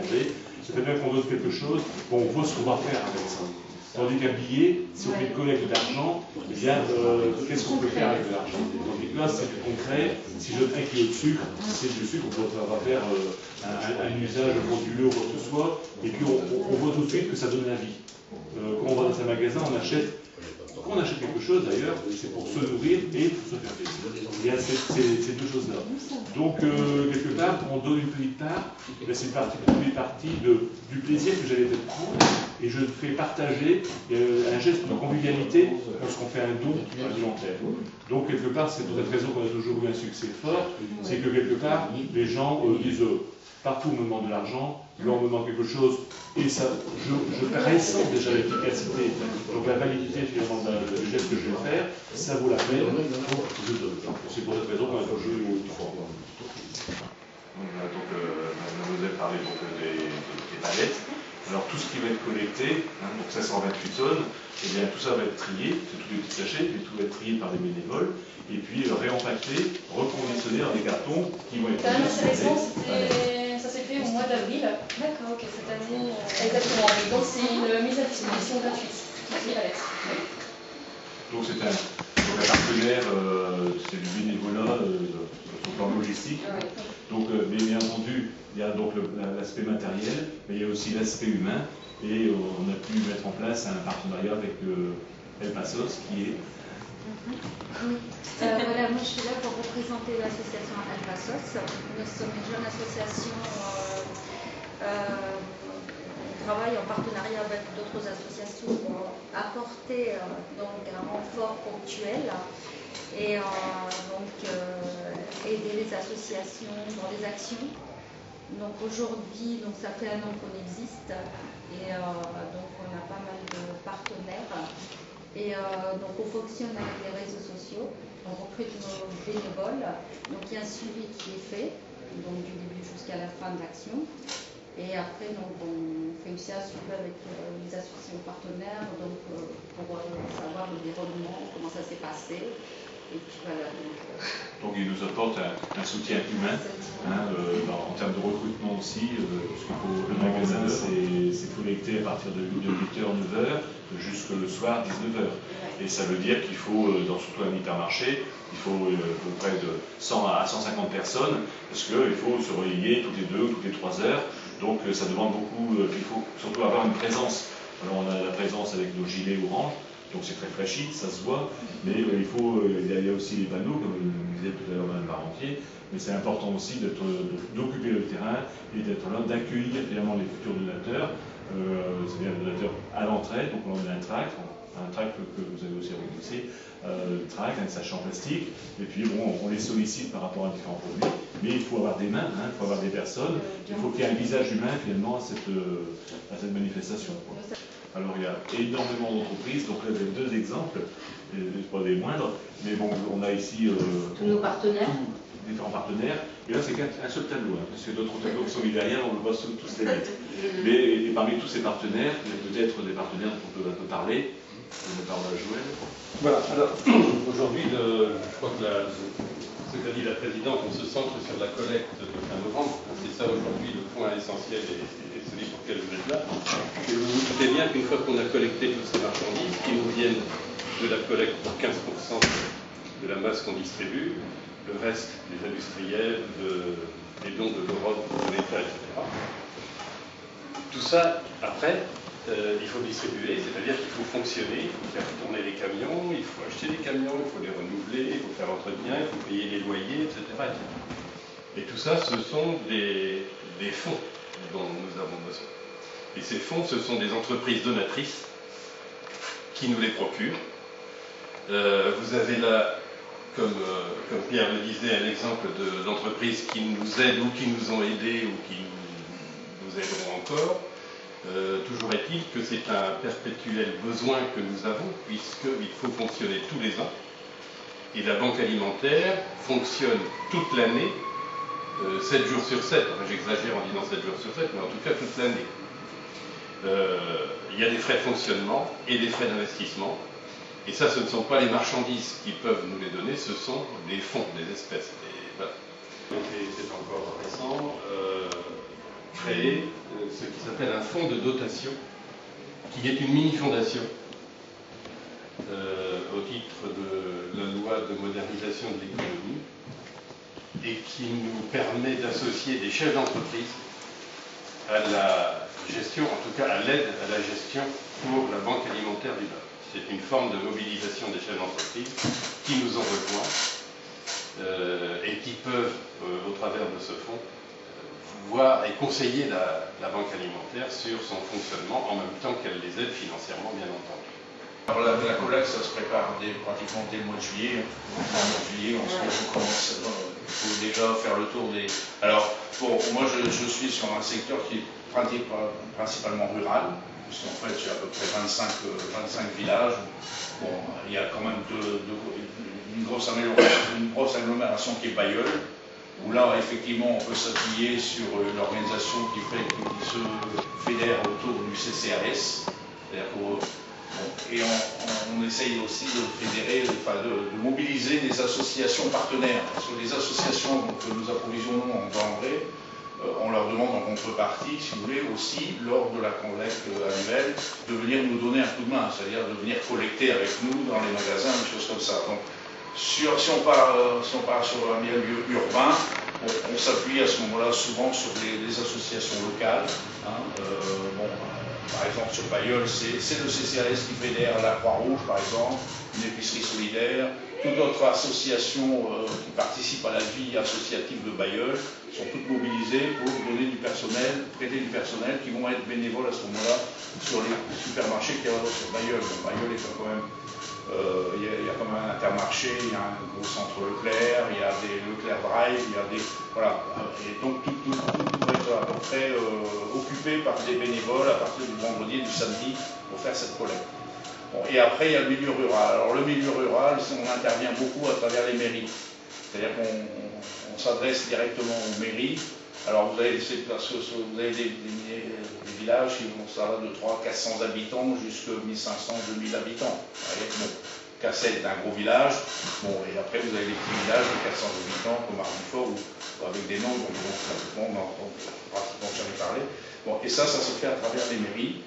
changer. Ça fait bien qu'on donne quelque chose, bon, on voit ce qu'on va faire avec ça. Tandis qu'un billet, si on fait une collecte d'argent, eh bien, qu'est-ce qu'on peut faire avec de l'argent? Tandis que là, c'est du concret. Si je donne 1 kilo de sucre, c'est du sucre, on va faire un usage frauduleux ou quoi que ce soit, et puis on voit tout de suite que ça donne la vie. Quand on va dans un magasin, on achète. Quand on achète quelque chose d'ailleurs, c'est pour se nourrir et pour se faire plaisir. Il y a ces deux choses-là. Donc, quelque part, quand on donne une petite part, c'est une partie du plaisir que j'allais peut-être prendre, et je fais partager un geste de convivialité lorsqu'on fait un don alimentaire. Donc, quelque part, c'est pour cette raison qu'on a toujours eu un succès fort, c'est que quelque part, les gens disent partout on me demande de l'argent, là on me demande quelque chose, et ça, je ressens déjà l'efficacité, donc la validité finalement du geste que je vais faire, ça vaut la peine, donc je donne. C'est pour cette raison qu'on a toujours eu au fort. Donc, mademoiselle parlait donc des palettes. Alors tout ce qui va être collecté, donc 528 tonnes, eh bien tout ça va être trié, c'est tous des petits sachets, mais tout va être trié par des bénévoles, et puis réempaqueté, reconditionné dans des cartons qui vont être... Ça s'est fait au mois d'avril. D'accord, ok, cette année. Exactement, donc c'est une mise à disposition gratuite. Donc c'est un partenaire, c'est du bénévolat sur le plan logistique. Donc, mais bien entendu, il y a donc l'aspect matériel, mais il y a aussi l'aspect humain, et on a pu mettre en place un partenariat avec El Pasos, qui est... Voilà, moi je suis là pour représenter l'association El Pasos. Nous sommes une jeune association, on travaille en partenariat avec d'autres associations pour apporter donc un renfort ponctuel et aider les associations dans les actions. Donc aujourd'hui, ça fait 1 an qu'on existe et donc on a pas mal de partenaires. Et donc on fonctionne avec les réseaux sociaux, on recrute nos bénévoles, donc il y a un suivi qui est fait, donc du début jusqu'à la fin de l'action. Et après, donc, on fait aussi un suivi avec les associations partenaires, donc pour savoir le déroulement, comment ça s'est passé. Et puis voilà. Donc il nous apporte un soutien humain, en termes de recrutement aussi, parce que le magasin c'est collecté à partir de 8h, 9h jusqu'au soir 19h. Et ça veut dire qu'il faut, surtout un hypermarché, il faut près de 100 à 150 personnes, parce qu'il faut se relayer toutes les 2 ou toutes les 3 heures. Donc ça demande beaucoup, il faut surtout avoir une présence. Alors on a la présence avec nos gilets orange, donc c'est très flashy, ça se voit, mais il y a aussi les panneaux, comme le disait tout à l'heure Mme Parentier, mais c'est important aussi d'occuper le terrain et d'être là, d'accueillir finalement les futurs donateurs, c'est-à-dire les donateurs à l'entrée, donc on a un tract que vous avez aussi organisé, tract, un sachet en plastique, et puis bon, on les sollicite par rapport à différents produits, mais il faut avoir des mains, il faut avoir des personnes, il faut qu'il y ait un visage humain finalement à cette manifestation. Alors il y a énormément d'entreprises, donc là vous avez 2 exemples, pas des moindres, mais bon, on a ici tous nos partenaires. Différents partenaires, et là c'est qu'un seul tableau, parce que d'autres tableaux qui sont mis derrière, on ne voit tous les mettre. Mais et parmi tous ces partenaires, il y a peut-être des partenaires dont on peut un peu parler. Je parle à Joël. Voilà, alors aujourd'hui, je crois que ce qu'a dit la présidente, on se centre sur la collecte de fin novembre. C'est ça aujourd'hui le point essentiel et celui pour lequel vous êtes là. Et vous vous doutez bien qu'une fois qu'on a collecté toutes ces marchandises qui nous viennent de la collecte pour 15% de la masse qu'on distribue, le reste des industriels, des dons de l'Europe, de l'État, etc. Tout ça, après, il faut distribuer, c'est-à-dire qu'il faut fonctionner, il faut faire tourner les camions, il faut acheter des camions, il faut les renouveler, il faut faire l'entretien, il faut payer les loyers, etc. Et tout ça, ce sont des fonds dont nous avons besoin. Et ces fonds, ce sont des entreprises donatrices qui nous les procurent. Vous avez là, comme Pierre le disait, un exemple d'entreprises qui nous aident ou qui nous ont aidés ou qui nous aideront encore. Toujours est-il que c'est un perpétuel besoin que nous avons, puisqu'il faut fonctionner tous les ans. Et la banque alimentaire fonctionne toute l'année, 7 jours sur 7. Enfin, j'exagère en disant 7 jours sur 7, mais en tout cas toute l'année. Il y a des frais de fonctionnement et des frais d'investissement. Et ça, ce ne sont pas les marchandises qui peuvent nous les donner, ce sont des fonds, des espèces. Et voilà. C'est encore récent. créé ce qui s'appelle un fonds de dotation, qui est une mini-fondation au titre de la loi de modernisation de l'économie et qui nous permet d'associer des chefs d'entreprise à la gestion, en tout cas à l'aide à la gestion pour la banque alimentaire du Var. C'est une forme de mobilisation des chefs d'entreprise qui nous ont rejoints et qui peuvent, au travers de ce fonds, voir et conseiller la banque alimentaire sur son fonctionnement en même temps qu'elle les aide financièrement, bien entendu. Alors la collecte, ça se prépare pratiquement dès le mois de juillet. En mois de juillet, on commence, il faut déjà faire le tour des... Alors, bon, moi je suis sur un secteur qui est principalement rural, puisqu'en fait j'ai à peu près 25 villages. Bon, il y a quand même une grosse agglomération qui est Bailleul, où là effectivement on peut s'appuyer sur l'organisation qui se fédère autour du CCAS, c'est-à-dire et on essaye aussi de fédérer, de mobiliser des associations partenaires. Parce que les associations que nous approvisionnons en denrées, on leur demande en contrepartie, si vous voulez, aussi, lors de la collecte annuelle, de venir nous donner un coup de main, c'est-à-dire de venir collecter avec nous dans les magasins, des choses comme ça. Donc, si on part sur un milieu urbain, on s'appuie à ce moment-là souvent sur les associations locales. Par exemple, sur Bailleul, c'est le CCAS qui fédère la Croix-Rouge, par exemple, une épicerie solidaire. Toute autre association qui participe à la vie associative de Bailleul sont toutes mobilisées pour donner du personnel, prêter du personnel, qui vont être bénévoles à ce moment-là sur les supermarchés qu'il y a sur Bailleul. Donc, Bailleul est quand même... il y a quand même un Intermarché, il y a un gros centre Leclerc, il y a des Leclerc Drive, il y a des... Voilà. Et donc tout va être à peu près occupé par des bénévoles à partir du vendredi et du samedi pour faire cette collecte. Bon, et après, il y a le milieu rural. Alors le milieu rural, on intervient beaucoup à travers les mairies. C'est-à-dire qu'on s'adresse directement aux mairies. Alors vous avez des villages qui vont ça va de 300-400 habitants jusqu'à 1500-2000 habitants. Bon, Cassel est un gros village. Bon, et après vous avez les petits villages de 400 habitants comme Arbifort ou avec des noms dont on n'a pratiquement jamais parlé. Bon, et ça se fait à travers les mairies.